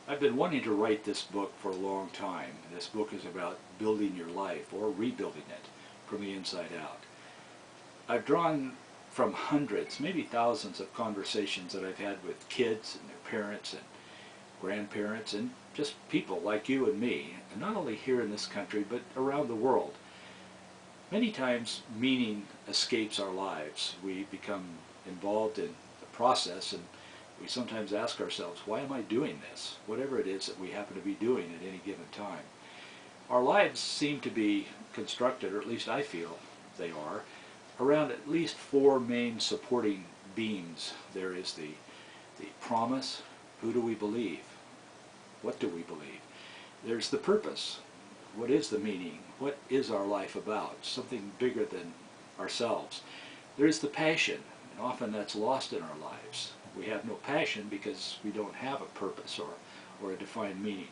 I've been wanting to write this book for a long time. This book is about building your life or rebuilding it from the inside out. I've drawn from hundreds, maybe thousands of conversations that I've had with kids and their parents and grandparents and just people like you and me, and not only here in this country but around the world. Many times meaning escapes our lives. We become involved in the process and we sometimes ask ourselves, why am I doing this? Whatever it is that we happen to be doing at any given time. Our lives seem to be constructed, or at least I feel they are, around at least four main supporting beams. There is the promise. Who do we believe? What do we believe? There's the purpose. What is the meaning? What is our life about? Something bigger than ourselves. There's the passion, and often that's lost in our lives. We have no passion because we don't have a purpose or a defined meaning.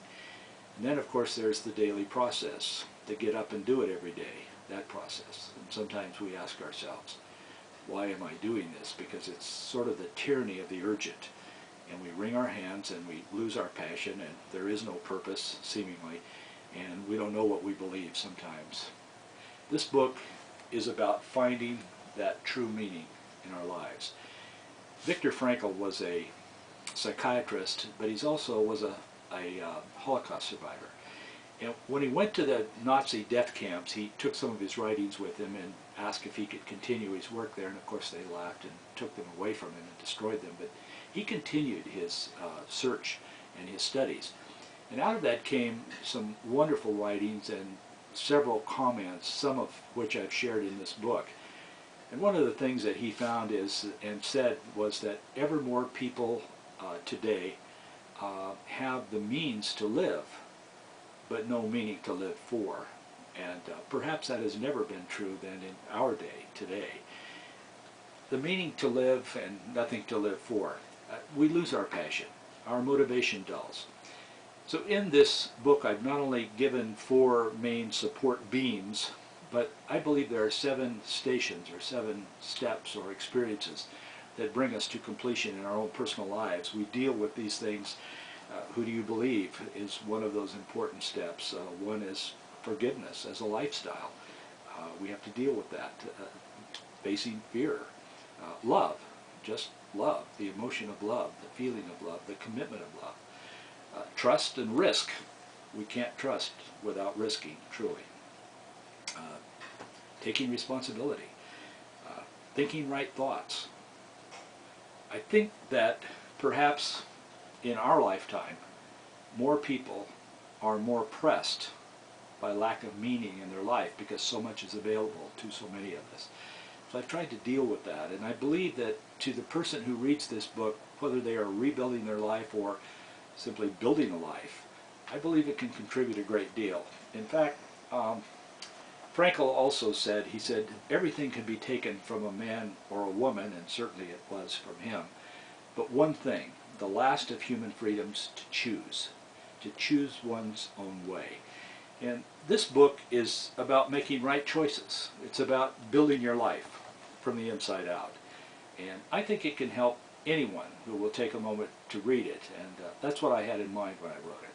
And then of course there's the daily process, to get up and do it every day, that process. And sometimes we ask ourselves, why am I doing this? Because it's sort of the tyranny of the urgent. And we wring our hands and we lose our passion and there is no purpose, seemingly, and we don't know what we believe sometimes. This book is about finding that true meaning in our lives. Viktor Frankl was a psychiatrist, but he also was a Holocaust survivor. And when he went to the Nazi death camps, he took some of his writings with him and asked if he could continue his work there, and of course they laughed and took them away from him and destroyed them. But he continued his search and his studies. And out of that came some wonderful writings and several comments, some of which I've shared in this book. And one of the things that he found is, and said, was that ever more people today have the means to live, but no meaning to live for. And perhaps that has never been true then in our day, today. The meaning to live and nothing to live for. We lose our passion. Our motivation dulls. So in this book I've not only given four main support beams, but I believe there are 7 stations or 7 steps or experiences that bring us to completion in our own personal lives. We deal with these things. Who do you believe is one of those important steps. One is forgiveness as a lifestyle. We have to deal with that. Facing fear. Love, just love, the emotion of love, the feeling of love, the commitment of love. Trust and risk. We can't trust without risking, truly. Taking responsibility, thinking right thoughts. I think that perhaps in our lifetime, more people are more pressed by lack of meaning in their life because so much is available to so many of us. So I've tried to deal with that, and I believe that to the person who reads this book, whether they are rebuilding their life or simply building a life, I believe it can contribute a great deal. In fact, Frankl also said, he said, everything can be taken from a man or a woman, and certainly it was from him, but one thing, the last of human freedoms, to choose one's own way. And this book is about making right choices. It's about building your life from the inside out. And I think it can help anyone who will take a moment to read it, and that's what I had in mind when I wrote it.